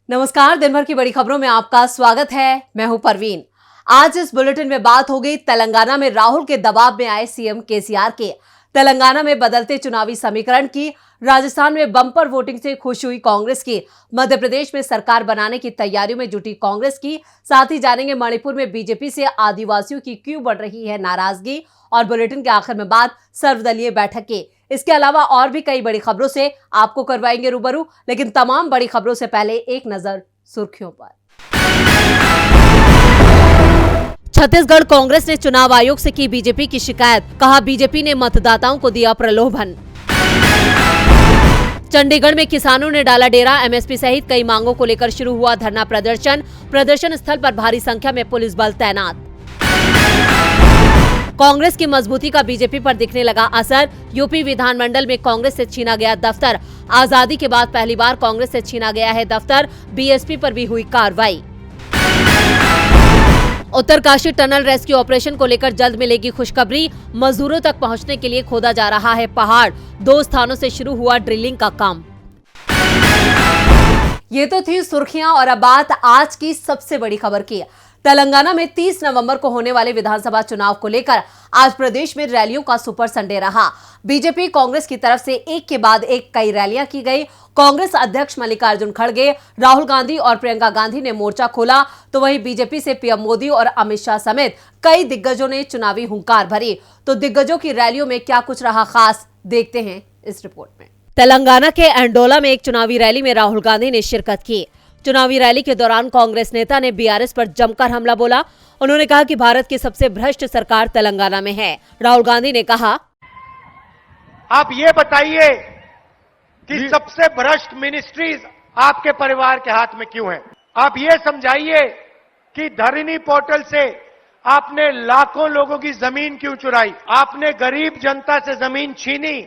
नमस्कार, दिन भर की बड़ी खबरों में आपका स्वागत है। मैं हूं परवीन। आज इस बुलेटिन में बात होगी तेलंगाना में राहुल के दबाव में आए सीएम केसीआर के, तेलंगाना में बदलते चुनावी समीकरण की, राजस्थान में बम्पर वोटिंग से खुश हुई कांग्रेस की, मध्य प्रदेश में सरकार बनाने की तैयारियों में जुटी कांग्रेस की, साथ ही जानेंगे मणिपुर में बीजेपी से आदिवासियों की क्यों बढ़ रही है नाराजगी, और बुलेटिन के आखिर में बात सर्वदलीय बैठक की। इसके अलावा और भी कई बड़ी खबरों से आपको करवाएंगे रूबरू, लेकिन तमाम बड़ी खबरों से पहले एक नजर सुर्खियों पर। छत्तीसगढ़ कांग्रेस ने चुनाव आयोग से की बीजेपी की शिकायत, कहा बीजेपी ने मतदाताओं को दिया प्रलोभन। चंडीगढ़ में किसानों ने डाला डेरा, एमएसपी सहित कई मांगों को लेकर शुरू हुआ धरना प्रदर्शन स्थल पर भारी संख्या में पुलिस बल तैनात। कांग्रेस की मजबूती का बीजेपी पर दिखने लगा असर, यूपी विधानमंडल में कांग्रेस से छीना गया दफ्तर, आजादी के बाद पहली बार कांग्रेस से छीना गया है दफ्तर, बीएसपी पर भी हुई कार्रवाई। उत्तरकाशी टनल रेस्क्यू ऑपरेशन को लेकर जल्द मिलेगी खुशखबरी, मजदूरों तक पहुंचने के लिए खोदा जा रहा है पहाड़, 2 स्थानों से शुरू हुआ ड्रिलिंग का काम। ये तो थी सुर्खियां और अब बात आज की सबसे बड़ी खबर की। तेलंगाना में 30 नवंबर को होने वाले विधानसभा चुनाव को लेकर आज प्रदेश में रैलियों का सुपर संडे रहा। बीजेपी कांग्रेस की तरफ से एक के बाद एक कई रैलियां की गई। कांग्रेस अध्यक्ष मल्लिकार्जुन खड़गे, राहुल गांधी और प्रियंका गांधी ने मोर्चा खोला, तो वहीं बीजेपी से पीएम मोदी और अमित शाह समेत कई दिग्गजों ने चुनावी हुंकार भरी। तो दिग्गजों की रैलियों में क्या कुछ रहा खास, देखते हैं इस रिपोर्ट में। तेलंगाना के एंडोला में एक चुनावी रैली में राहुल गांधी ने शिरकत की। चुनावी रैली के दौरान कांग्रेस नेता ने बीआरएस पर जमकर हमला बोला। उन्होंने कहा कि भारत की सबसे भ्रष्ट सरकार तेलंगाना में है। राहुल गांधी ने कहा, आप ये बताइए कि सबसे भ्रष्ट मिनिस्ट्रीज आपके परिवार के हाथ में क्यों है? आप ये समझाइए कि धरनी पोर्टल से आपने लाखों लोगों की जमीन क्यों चुराई? आपने गरीब जनता से जमीन छीनी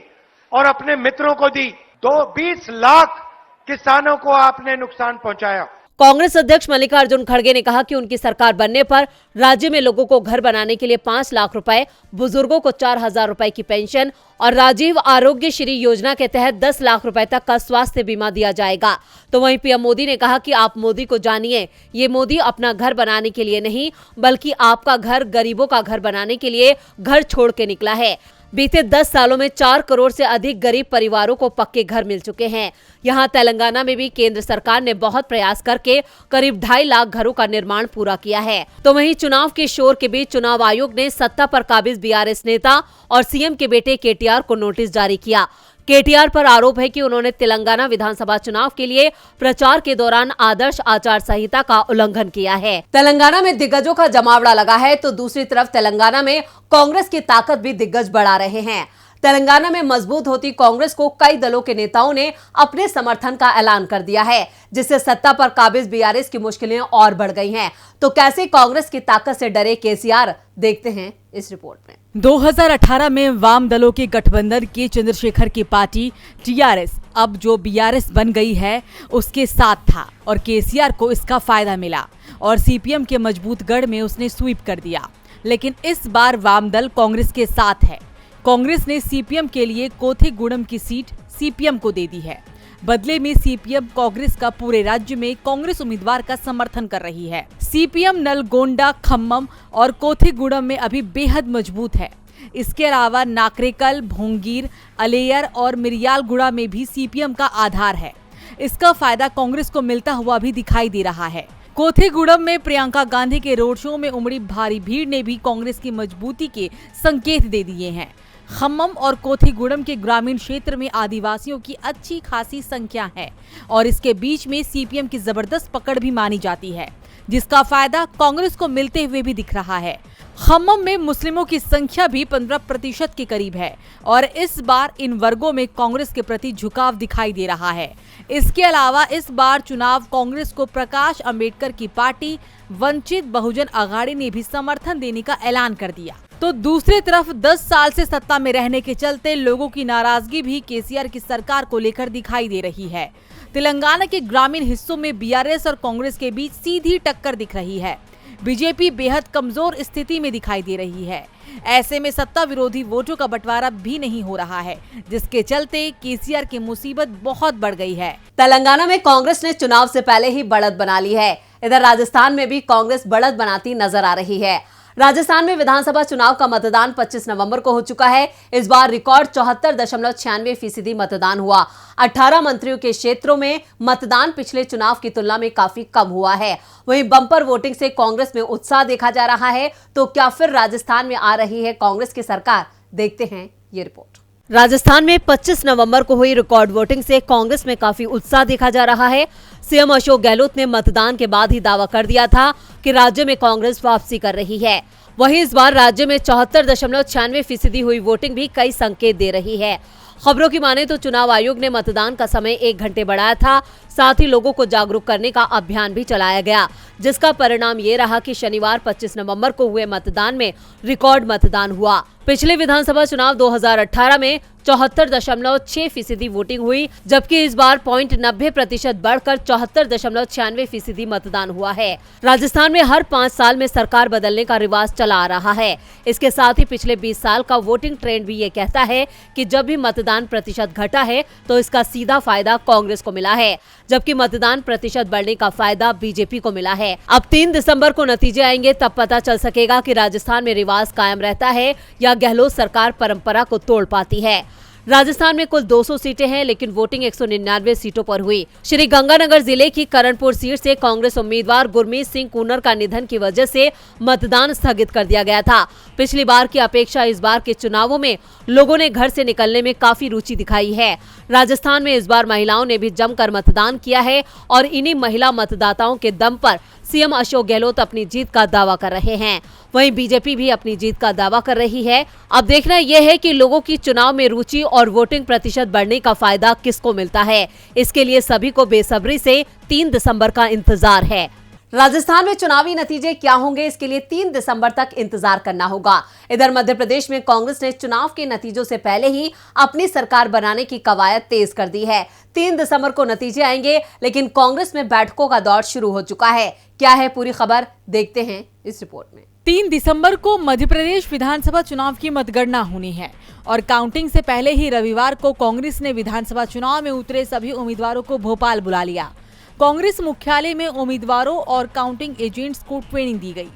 और अपने मित्रों को दी। 20 लाख किसानों को आपने नुकसान पहुंचाया। कांग्रेस अध्यक्ष मल्लिकार्जुन खड़गे ने कहा कि उनकी सरकार बनने पर राज्य में लोगों को घर बनाने के लिए 5 लाख रुपए, बुजुर्गों को 4,000 रुपए की पेंशन और राजीव आरोग्य श्री योजना के तहत 10 लाख रुपए तक का स्वास्थ्य बीमा दिया जाएगा। तो वहीं पीएम मोदी ने कहा कि आप मोदी को जानिए, ये मोदी अपना घर बनाने के लिए नहीं बल्कि आपका घर, गरीबों का घर बनाने के लिए घर छोड़ के निकला है। बीते 10 सालों में 4 करोड़ से अधिक गरीब परिवारों को पक्के घर मिल चुके हैं। यहाँ तेलंगाना में भी केंद्र सरकार ने बहुत प्रयास करके करीब 2.5 लाख घरों का निर्माण पूरा किया है। तो वहीं चुनाव के शोर के बीच चुनाव आयोग ने सत्ता पर काबिज बीआरएस नेता और सीएम के बेटे केटीआर को नोटिस जारी किया। केटीआर पर आरोप है कि उन्होंने तेलंगाना विधानसभा चुनाव के लिए प्रचार के दौरान आदर्श आचार संहिता का उल्लंघन किया है। तेलंगाना में दिग्गजों का जमावड़ा लगा है, तो दूसरी तरफ तेलंगाना में कांग्रेस की ताकत भी दिग्गज बढ़ा रहे हैं। तेलंगाना में मजबूत होती कांग्रेस को कई दलों के नेताओं ने अपने समर्थन का ऐलान कर दिया है, जिससे सत्ता पर काबिज बीआरएस की मुश्किलें और बढ़ गई हैं। तो कैसे कांग्रेस की ताकत से डरे केसीआर, देखते हैं इस रिपोर्ट में। 2018 में वाम दलों के गठबंधन के चंद्रशेखर की पार्टी टीआरएस, अब जो बीआरएस बन गई है, उसके साथ था और केसीआर को इसका फायदा मिला और सीपीएम के मजबूत गढ़ में उसने स्वीप कर दिया। लेकिन इस बार वाम दल कांग्रेस के साथ है। कांग्रेस ने सीपीएम के लिए कोथीगुडम की सीट सीपीएम को दे दी है। बदले में सीपीएम कांग्रेस का पूरे राज्य में कांग्रेस उम्मीदवार का समर्थन कर रही है। सीपीएम नलगोंडा, खम्मम और कोथीगुडम में अभी बेहद मजबूत है। इसके अलावा नाकरेकल, भोंगीर, अलेयर और मिरियालगुड़ा में भी सीपीएम का आधार है। इसका फायदा कांग्रेस को मिलता हुआ भी दिखाई दे रहा है। कोथीगुडम में प्रियंका गांधी के रोड शो में उमड़ी भारी भीड़ ने भी कांग्रेस की मजबूती के संकेत दे दिए हैं। खम्मम और कोथीगुडम के ग्रामीण क्षेत्र में आदिवासियों की अच्छी खासी संख्या है और इसके बीच में सीपीएम की जबरदस्त पकड़ भी मानी जाती है, जिसका फायदा कांग्रेस को मिलते हुए भी दिख रहा है। खम्मम में मुस्लिमों की संख्या भी 15% के करीब है और इस बार इन वर्गों में कांग्रेस के प्रति झुकाव दिखाई दे रहा है। इसके अलावा इस बार चुनाव कांग्रेस को प्रकाश अंबेडकर की पार्टी वंचित बहुजन अघाड़ी ने भी समर्थन देने का ऐलान कर दिया। तो दूसरी तरफ 10 साल से सत्ता में रहने के चलते लोगों की नाराजगी भी केसीआर की सरकार को लेकर दिखाई दे रही है। तेलंगाना के ग्रामीण हिस्सों में बीआरएस और कांग्रेस के बीच सीधी टक्कर दिख रही है। बीजेपी बेहद कमजोर स्थिति में दिखाई दे रही है। ऐसे में सत्ता विरोधी वोटों का बंटवारा भी नहीं हो रहा है, जिसके चलते केसीआर की मुसीबत बहुत बढ़ गई है। तेलंगाना में कांग्रेस ने चुनाव से पहले ही बढ़त बना ली है। इधर राजस्थान में भी कांग्रेस बढ़त बनाती नजर आ रही है। राजस्थान में विधानसभा चुनाव का मतदान 25 नवंबर को हो चुका है। इस बार रिकॉर्ड 74.96% मतदान हुआ। 18 मंत्रियों के क्षेत्रों में मतदान पिछले चुनाव की तुलना में काफी कम हुआ है। वहीं बम्पर वोटिंग से कांग्रेस में उत्साह देखा जा रहा है। तो क्या फिर राजस्थान में आ रही है कांग्रेस की सरकार? देखते हैं ये रिपोर्ट। राजस्थान में 25 नवंबर को हुई रिकॉर्ड वोटिंग से कांग्रेस में काफी उत्साह देखा जा रहा है। सीएम अशोक गहलोत ने मतदान के बाद ही दावा कर दिया था कि राज्य में कांग्रेस वापसी कर रही है। वहीं इस बार राज्य में 74.96% हुई वोटिंग भी कई संकेत दे रही है। खबरों की माने तो चुनाव आयोग ने मतदान का समय 1 घंटे बढ़ाया था। साथ ही लोगों को जागरूक करने का अभियान भी चलाया गया, जिसका परिणाम ये रहा कि शनिवार 25 नवंबर को हुए मतदान में रिकॉर्ड मतदान हुआ। पिछले विधानसभा चुनाव 2018 में 74.6% वोटिंग हुई, जबकि इस बार 0.90% बढ़कर 74.96% मतदान हुआ है। राजस्थान में हर 5 साल में सरकार बदलने का रिवाज चला आ रहा है। इसके साथ ही पिछले 20 साल का वोटिंग ट्रेंड भी ये कहता है कि जब भी मतदान प्रतिशत घटा है तो इसका सीधा फायदा कांग्रेस को मिला है, जबकि मतदान प्रतिशत बढ़ने का फायदा बीजेपी को मिला है। अब 3 दिसंबर को नतीजे आएंगे, तब पता चल सकेगा कि राजस्थान में रिवाज कायम रहता है या गहलोत सरकार परंपरा को तोड़ पाती है। राजस्थान में कुल 200 सीटें हैं, लेकिन वोटिंग 199 सीटों पर हुई। श्री गंगानगर जिले की करणपुर सीट से कांग्रेस उम्मीदवार गुरमीत सिंह कूनर का निधन की वजह से मतदान स्थगित कर दिया गया था। पिछली बार की अपेक्षा इस बार के चुनावों में लोगों ने घर से निकलने में काफी रुचि दिखाई है। राजस्थान में इस बार महिलाओं ने भी जमकर मतदान किया है और इन्हीं महिला मतदाताओं के दम पर सीएम अशोक गहलोत अपनी जीत का दावा कर रहे हैं। वहीं बीजेपी भी अपनी जीत का दावा कर रही है। अब देखना यह है कि लोगों की चुनाव में रुचि और वोटिंग प्रतिशत बढ़ने का फायदा किसको मिलता है। इसके लिए सभी को बेसब्री से 3 दिसंबर का इंतजार है। राजस्थान में चुनावी नतीजे क्या होंगे, इसके लिए 3 दिसंबर तक इंतजार करना होगा। इधर मध्य प्रदेश में कांग्रेस ने चुनाव के नतीजों से पहले ही अपनी सरकार बनाने की कवायद तेज कर दी है। 3 दिसंबर को नतीजे आएंगे, लेकिन कांग्रेस में बैठकों का दौर शुरू हो चुका है। क्या है पूरी खबर, देखते हैं इस रिपोर्ट में। 3 दिसंबर को मध्य प्रदेश विधानसभा चुनाव की मतगणना होनी है और काउंटिंग से पहले ही रविवार को कांग्रेस ने विधानसभा चुनाव में उतरे सभी उम्मीदवारों को भोपाल बुला लिया। कांग्रेस मुख्यालय में उम्मीदवारों और काउंटिंग एजेंट्स को ट्रेनिंग दी गई।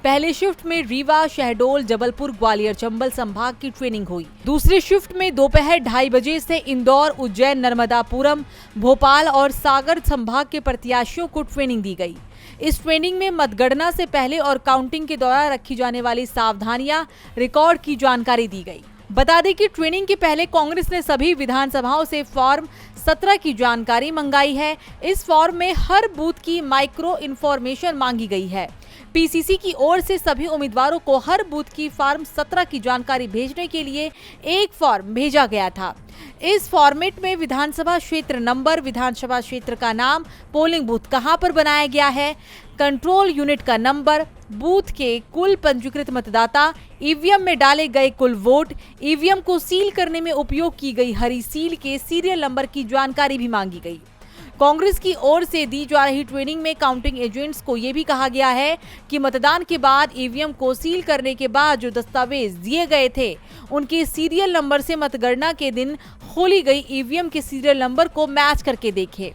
पहले शिफ्ट में रीवा, शहडोल, जबलपुर, ग्वालियर, चंबल संभाग की ट्रेनिंग हुई। दूसरी शिफ्ट में दोपहर 2:30 बजे से इंदौर, उज्जैन, नर्मदापुरम, भोपाल और सागर संभाग के प्रत्याशियों को ट्रेनिंग दी गई। इस ट्रेनिंग में मतगणना से पहले और काउंटिंग के दौरान रखी जाने वाली सावधानियां, रिकॉर्ड की जानकारी दी गई। बता दें कि ट्रेनिंग के पहले कांग्रेस ने सभी विधानसभाओं से फॉर्म 17 की जानकारी मंगाई है। इस फॉर्म में हर बूथ की माइक्रो इन्फॉर्मेशन मांगी गई है। पीसीसी की ओर से सभी उम्मीदवारों को हर बूथ की फॉर्म 17 की जानकारी भेजने के लिए एक फॉर्म भेजा गया था। इस फॉर्मेट में विधानसभा क्षेत्र नंबर, विधानसभा क्षेत्र का नाम, पोलिंग बूथ कहां पर बनाया गया है, कंट्रोल यूनिट का नंबर, बूथ के कुल पंजीकृत मतदाता, ईवीएम में डाले गए कुल वोट, ईवीएम को सील करने में उपयोग की गई हरी सील के सीरियल नंबर की जानकारी भी मांगी गई। कांग्रेस की ओर से दी जा रही ट्रेनिंग में काउंटिंग एजेंट्स को यह भी कहा गया है कि मतदान के बाद ईवीएम को सील करने के बाद जो दस्तावेज दिए गए थे, उनके सीरियल नंबर से मतगणना के दिन खोली गई ईवीएम के सीरियल नंबर को मैच करके देखें।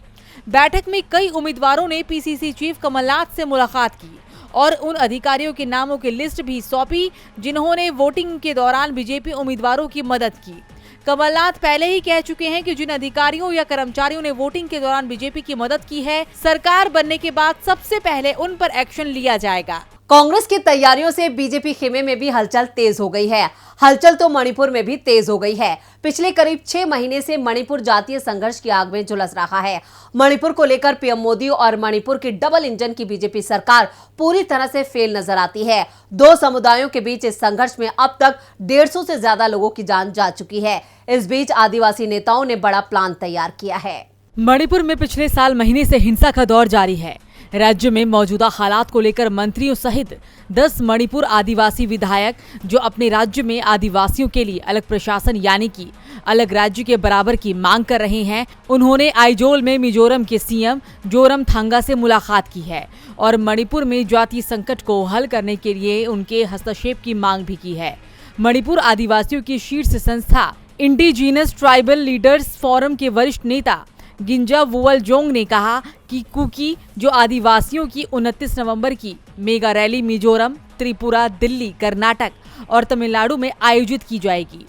बैठक में कई उम्मीदवारों ने पीसीसी चीफ कमलनाथ से मुलाकात की और उन अधिकारियों के नामों की लिस्ट भी सौंपी जिन्होंने वोटिंग के दौरान बीजेपी उम्मीदवारों की मदद की। कमलनाथ पहले ही कह चुके हैं कि जिन अधिकारियों या कर्मचारियों ने वोटिंग के दौरान बीजेपी की मदद की है, सरकार बनने के बाद सबसे पहले उन पर एक्शन लिया जाएगा। कांग्रेस की तैयारियों से बीजेपी खेमे में भी हलचल तेज हो गई है। हलचल तो मणिपुर में भी तेज हो गई है। पिछले करीब 6 महीने से मणिपुर जातीय संघर्ष की आग में झुलस रहा है। मणिपुर को लेकर पीएम मोदी और मणिपुर की डबल इंजन की बीजेपी सरकार पूरी तरह से फेल नजर आती है। 2 समुदायों के बीच इस संघर्ष में अब तक 150 से ज्यादा लोगों की जान जा चुकी है। इस बीच आदिवासी नेताओं ने बड़ा प्लान तैयार किया है। मणिपुर में पिछले साल महीने से हिंसा का दौर जारी है। राज्य में मौजूदा हालात को लेकर मंत्रियों सहित 10 मणिपुर आदिवासी विधायक जो अपने राज्य में आदिवासियों के लिए अलग प्रशासन यानी कि अलग राज्य के बराबर की मांग कर रहे हैं, उन्होंने आइजोल में मिजोरम के सीएम जोरमथंगा से मुलाकात की है और मणिपुर में जातीय संकट को हल करने के लिए उनके हस्तक्षेप की मांग भी की है। मणिपुर आदिवासियों की शीर्ष संस्था इंडिजिनस ट्राइबल लीडर्स फोरम के वरिष्ठ नेता गिंजा वुअलजोंग ने कहा कि कुकी जो आदिवासियों की 29 नवंबर की मेगा रैली मिजोरम, त्रिपुरा, दिल्ली, कर्नाटक और तमिलनाडु में आयोजित की जाएगी।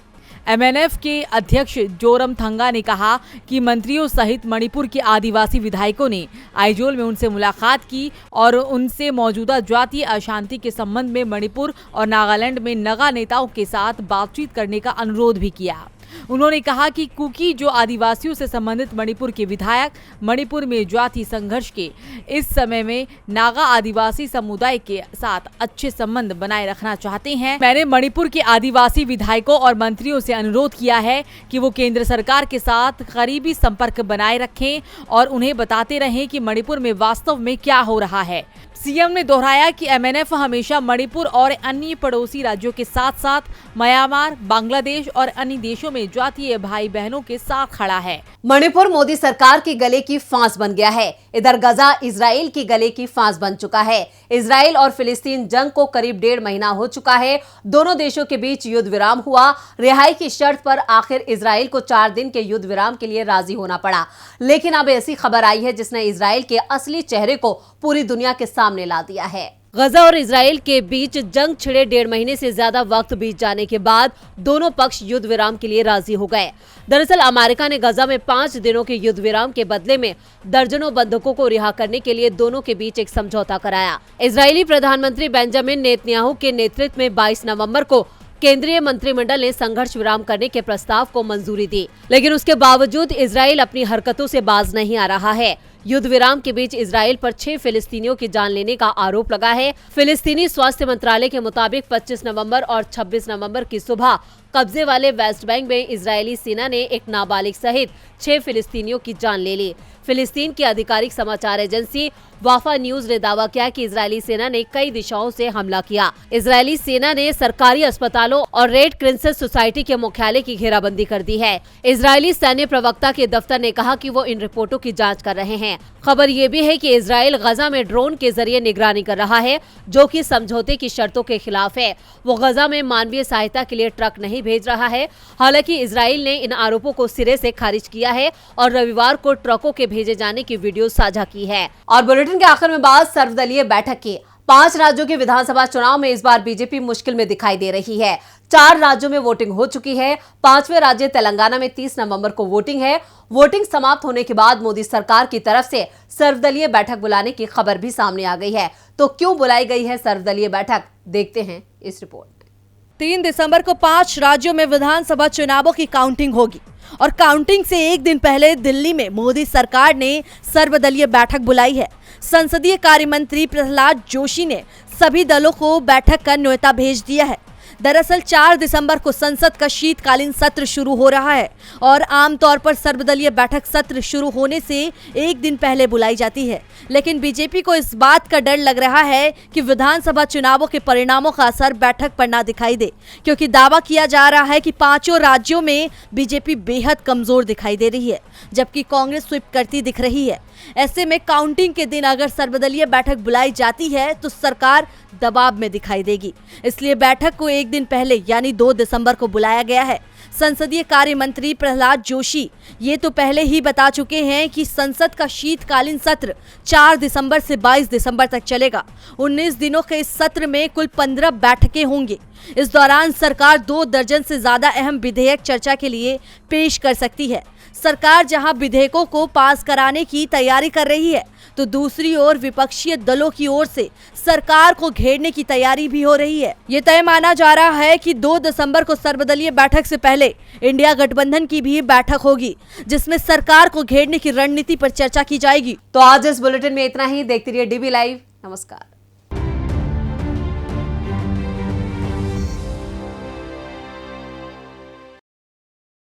MNF के अध्यक्ष जोरमथंगा ने कहा कि मंत्रियों सहित मणिपुर के आदिवासी विधायकों ने आइजोल में उनसे मुलाकात की और उनसे मौजूदा जातीय अशांति के संबंध में मणिपुर और नागालैंड में नगा नेताओं के साथ बातचीत करने का अनुरोध भी किया। उन्होंने कहा कि कुकी जो आदिवासियों से संबंधित मणिपुर के विधायक मणिपुर में जातीय संघर्ष के इस समय में नागा आदिवासी समुदाय के साथ अच्छे संबंध बनाए रखना चाहते हैं। मैंने मणिपुर के आदिवासी विधायकों और मंत्रियों से अनुरोध किया है कि वो केंद्र सरकार के साथ करीबी संपर्क बनाए रखें और उन्हें बताते रहें कि मणिपुर में वास्तव में क्या हो रहा है। सीएम ने दोहराया कि MNF हमेशा मणिपुर और अन्य पड़ोसी राज्यों के साथ साथ म्यांमार, बांग्लादेश और अन्य देशों में जातीय भाई बहनों के साथ खड़ा है। मणिपुर मोदी सरकार के गले की फांस बन गया है। इधर गजा इजराइल की गले की फांस बन चुका है। इजराइल और फिलिस्तीन जंग को करीब 1.5 महीना हो चुका है। दोनों देशों के बीच युद्ध विराम हुआ। रिहाई की शर्त पर आखिर इजराइल को 4 दिन के युद्ध विराम के लिए राजी होना पड़ा, लेकिन अब ऐसी खबर आई है जिसने इजराइल के असली चेहरे को पूरी दुनिया के सामने ला दिया है। गजा और इजराइल के बीच जंग छिड़े 1.5 महीने से ज्यादा वक्त बीत जाने के बाद दोनों पक्ष युद्ध विराम के लिए राजी हो गए। दरअसल अमेरिका ने गजा में 5 दिनों के युद्ध विराम के बदले में दर्जनों बंधकों को रिहा करने के लिए दोनों के बीच एक समझौता कराया। इजरायली प्रधानमंत्री बेंजामिन नेतन्याहू के नेतृत्व में 22 नवंबर को केंद्रीय मंत्रिमंडल ने संघर्ष विराम करने के प्रस्ताव को मंजूरी दी, लेकिन उसके बावजूद इजराइल अपनी हरकतों से बाज नहीं आ रहा है। युद्ध विराम के बीच इजराइल पर 6 फिलिस्तीनियों की जान लेने का आरोप लगा है। फिलिस्तीनी स्वास्थ्य मंत्रालय के मुताबिक 25 नवंबर और 26 नवंबर की सुबह कब्जे वाले वेस्ट बैंक में इजरायली सेना ने एक नाबालिग सहित 6 फिलिस्तीनियों की जान ले ली। फिलिस्तीन की आधिकारिक समाचार एजेंसी वाफा न्यूज ने दावा किया कि इजरायली सेना ने कई दिशाओं से हमला किया। इजरायली सेना ने सरकारी अस्पतालों और रेड क्रिसेंट सोसाइटी के मुख्यालय की घेराबंदी कर दी है। इजरायली सैन्य प्रवक्ता के दफ्तर ने कहा कि वो इन रिपोर्टों की जांच कर रहे हैं। खबर ये भी है कि इजराइल गजा में ड्रोन के जरिए निगरानी कर रहा है, जो कि समझौते की शर्तों के खिलाफ है। वो गजा में मानवीय सहायता के लिए ट्रक नहीं भेज रहा है। हालांकि इजराइल ने इन आरोपों को सिरे से खारिज किया है और रविवार को ट्रकों के भेजे जाने की वीडियो साझा की है। और बुलेटिन के आखिर में बात सर्वदलीय बैठक की। 5 राज्यों के विधानसभा चुनाव में इस बार बीजेपी मुश्किल में दिखाई दे रही है। 4 राज्यों में वोटिंग हो चुकी है। 5वें राज्य तेलंगाना में 30 नवंबर को वोटिंग है। वोटिंग समाप्त होने के बाद मोदी सरकार की तरफ से सर्वदलीय बैठक बुलाने की खबर भी सामने आ गई है। तो क्यों बुलाई गई है सर्वदलीय बैठक, देखते हैं इस रिपोर्ट में। 3 दिसंबर को 5 राज्यों में विधानसभा चुनावों की काउंटिंग होगी और काउंटिंग से एक दिन पहले दिल्ली में मोदी सरकार ने सर्वदलीय बैठक बुलाई है। संसदीय कार्य मंत्री प्रहलाद जोशी ने सभी दलों को बैठक का न्योता भेज दिया है। दरअसल 4 दिसंबर को संसद का शीतकालीन सत्र शुरू हो रहा है और आमतौर पर सर्वदलीय बैठक सत्र शुरू होने से एक दिन पहले बुलाई जाती है, लेकिन बीजेपी को इस बात का डर लग रहा है कि विधानसभा चुनावों के परिणामों का असर बैठक पर ना दिखाई दे, क्योंकि दावा किया जा रहा है कि 5 राज्यों में बीजेपी बेहद कमजोर दिखाई दे रही है, जबकि कांग्रेस स्वीप करती दिख रही है। ऐसे में काउंटिंग के दिन अगर सर्वदलीय बैठक बुलाई जाती है तो सरकार दबाव में दिखाई देगी, इसलिए बैठक को एक दिन पहले यानी 2 दिसंबर को बुलाया गया है। संसदीय कार्य मंत्री प्रहलाद जोशी ये तो पहले ही बता चुके हैं कि संसद का शीतकालीन सत्र 4 दिसंबर से 22 दिसंबर तक चलेगा। 19 दिनों के इस सत्र में कुल 15 बैठकें होंगी। इस दौरान सरकार 2 दर्जन से ज्यादा अहम विधेयक चर्चा के लिए पेश कर सकती है। सरकार जहां विधेयकों को पास कराने की तैयारी कर रही है, तो दूसरी ओर विपक्षी दलों की ओर से सरकार को घेरने की तैयारी भी हो रही है। ये तय माना जा रहा है कि 2 दिसंबर को सर्वदलीय बैठक से पहले इंडिया गठबंधन की भी बैठक होगी, जिसमें सरकार को घेरने की रणनीति पर चर्चा की जाएगी। तो आज इस बुलेटिन में इतना ही। देखते रहिए DB लाइव। नमस्कार।